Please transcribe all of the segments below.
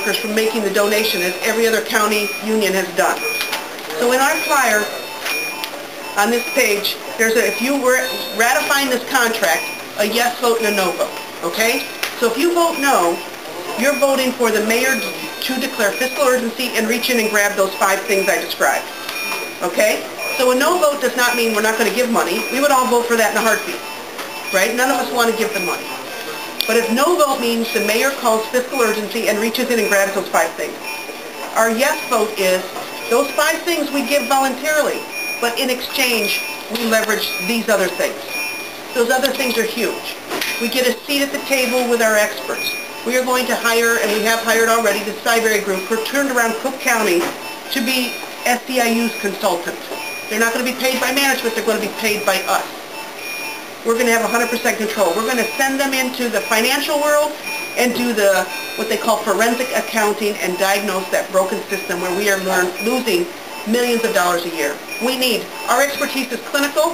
workers from making the donation as every other county union has done. So in our flyer, on this page, there's a, if you were ratifying this contract, a yes vote and a no vote, okay? So if you vote no, you're voting for the mayor to declare fiscal urgency and reach in and grab those 5 things I described, okay? So a no vote does not mean we're not going to give money. We would all vote for that in a heartbeat, right? None of us want to give the money. But if no vote means the mayor calls fiscal urgency and reaches in and grabs those 5 things. Our yes vote is those 5 things we give voluntarily, but in exchange, we leverage these other things. Those other things are huge. We get a seat at the table with our experts. We are going to hire, and we have hired already, the Cyberry Group, who turned around Cook County to be SEIU's consultants. They're not going to be paid by management, they're going to be paid by us. We're going to have 100% control. We're going to send them into the financial world and do the, what they call forensic accounting, and diagnose that broken system where we are losing millions of dollars a year. Our expertise is clinical.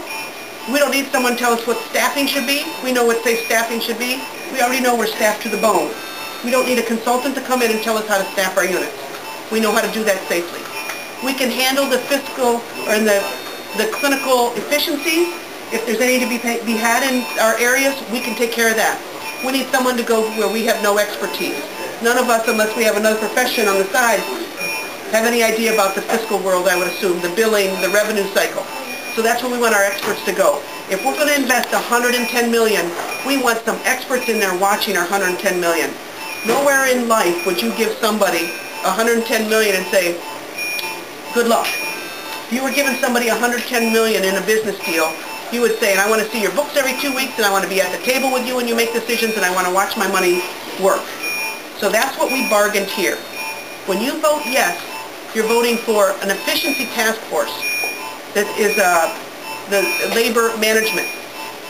We don't need someone to tell us what staffing should be. We know what safe staffing should be. We already know we're staffed to the bone. We don't need a consultant to come in and tell us how to staff our units. We know how to do that safely. We can handle the fiscal or the clinical efficiencies. If there's any to be had in our areas, we can take care of that. We need someone to go where we have no expertise. None of us, unless we have another profession on the side, have any idea about the fiscal world, I would assume, the billing, the revenue cycle. So that's where we want our experts to go. If we're going to invest $110 million, we want some experts in there watching our $110 million. Nowhere in life would you give somebody $110 million and say, good luck. If you were giving somebody $110 million in a business deal, you would say, and I want to see your books every 2 weeks, and I want to be at the table with you when you make decisions, and I want to watch my money work. So that's what we bargained here. When you vote yes, you're voting for an efficiency task force that is the labor management,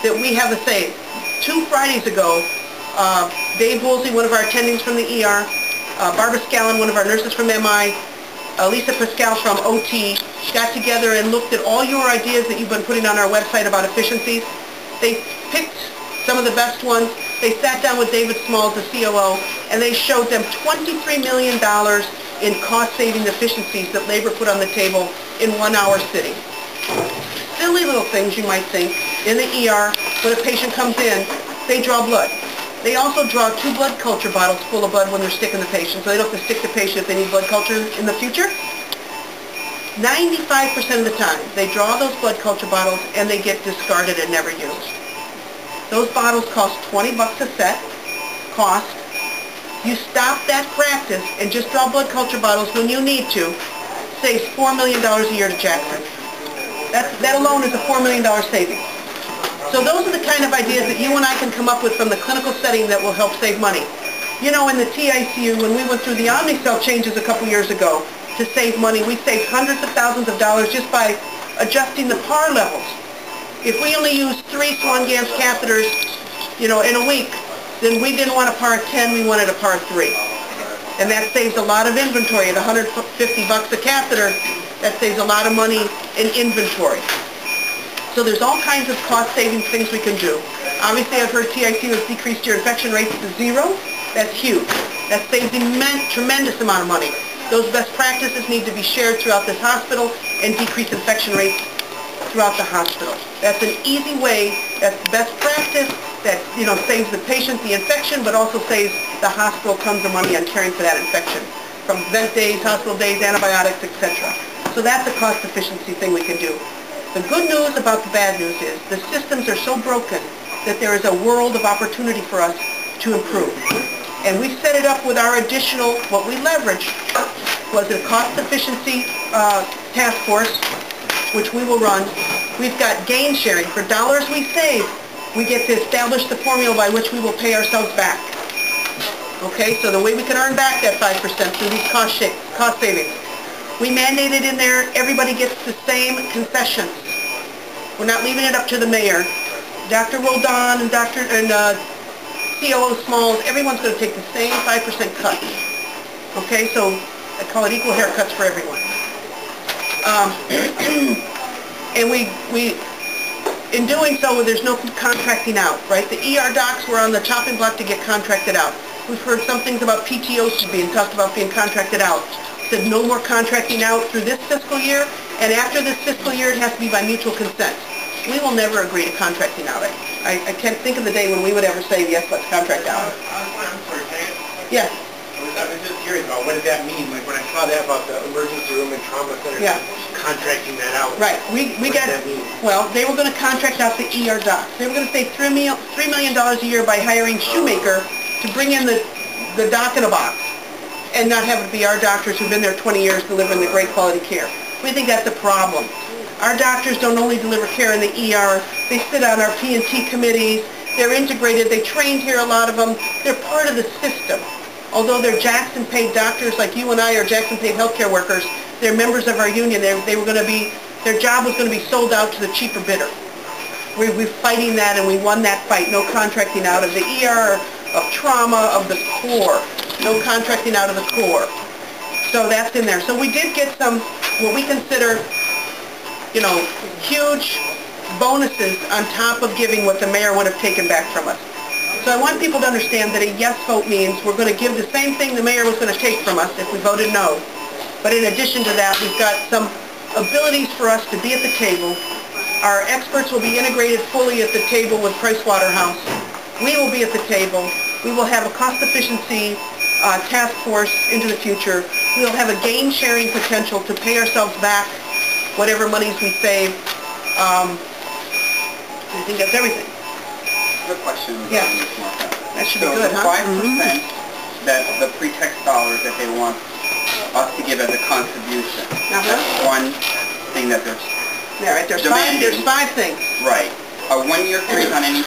that we have a say. 2 Fridays ago, Dave Woolsey, one of our attendings from the ER, Barbara Scallon, one of our nurses from MI, Lisa Pascal from OT, got together and looked at all your ideas that you've been putting on our website about efficiencies. They picked some of the best ones. They sat down with David Smalls, the COO, and they showed them $23 million in cost-saving efficiencies that labor put on the table in 1 hour sitting. Silly little things, you might think. In the ER, when a patient comes in, they draw blood. They also draw 2 blood culture bottles full of blood when they're sticking the patient, so they don't have to stick the patient if they need blood culture in the future. 95% of the time, they draw those blood culture bottles and they get discarded and never used. Those bottles cost $20 a set, cost. You stop that practice and just draw blood culture bottles when you need to, saves $4 million a year to Jackson. That alone is a $4 million savings. So those are the kind of ideas that you and I can come up with from the clinical setting that will help save money. You know, in the TICU, when we went through the Omnicell changes a couple years ago to save money, we saved hundreds of thousands of dollars just by adjusting the PAR levels. If we only use 3 Swan-Ganz catheters, you know, in a week, then we didn't want a PAR 10, we wanted a PAR 3. And that saves a lot of inventory. At $150 a catheter, that saves a lot of money in inventory. So there's all kinds of cost savings things we can do. Obviously, I've heard TICU has decreased your infection rates to 0. That's huge. That saves tremendous amount of money. Those best practices need to be shared throughout this hospital and decrease infection rates throughout the hospital. That's an easy way, that's best practice that, you know, saves the patient the infection, but also saves the hospital tons of money on caring for that infection, from vent days, hospital days, antibiotics, etc. So that's a cost efficiency thing we can do. The good news about the bad news is the systems are so broken that there is a world of opportunity for us to improve. And we set it up with our additional, what we leveraged was a cost efficiency task force, which we will run. We've got gain sharing. For dollars we save, we get to establish the formula by which we will pay ourselves back. Okay, so the way we can earn back that 5% through these cost savings. We mandated in there, everybody gets the same concessions. We're not leaving it up to the mayor. Dr. Roldan and COO Smalls, everyone's going to take the same 5% cut. Okay, so I call it equal haircuts for everyone. And we, in doing so, there's no contracting out, right? The ER docs were on the chopping block to get contracted out. We've heard some things about PTOs being talked about being contracted out. Said no more contracting out through this fiscal year, and after this fiscal year, it has to be by mutual consent. We will never agree to contracting out. I can't think of the day when we would ever say, yes, let's contract out. I'm sorry, Yes. I was just curious about what does that mean? Like when I saw that about the emergency room and trauma center, contracting that out. Right. We got, does that mean? well, they were going to contract out the ER docs. They were going to save $3 million a year by hiring Shoemaker to bring in the doc in a box and not have it be our doctors who've been there 20 years delivering the great quality care. We think that's a problem. Our doctors don't only deliver care in the ER, they sit on our P&T committees, they're integrated, they trained here, a lot of them, they're part of the system. Although they're Jackson paid doctors like you and I are Jackson paid healthcare workers, they're members of our union, they were going to be, their job was going to be sold out to the cheaper bidder. We're fighting that and we won that fight. No contracting out of the ER, of trauma, of the core. No contracting out of the core. So that's in there. So we did get some, what we consider, you know, huge bonuses on top of giving what the mayor would have taken back from us. So I want people to understand that a yes vote means we're going to give the same thing the mayor was going to take from us if we voted no. But in addition to that, we've got some abilities for us to be at the table. Our experts will be integrated fully at the table with Pricewaterhouse. We will be at the table. We will have a cost efficiency task force into the future. We'll have a gain sharing potential to pay ourselves back whatever monies we save. I think that's everything. Good question. Yeah. That should be good, huh? So the 5% that the pretext dollars that they want us to give as a contribution. That's one thing that they're there's five things. Right. A 1-year freeze on any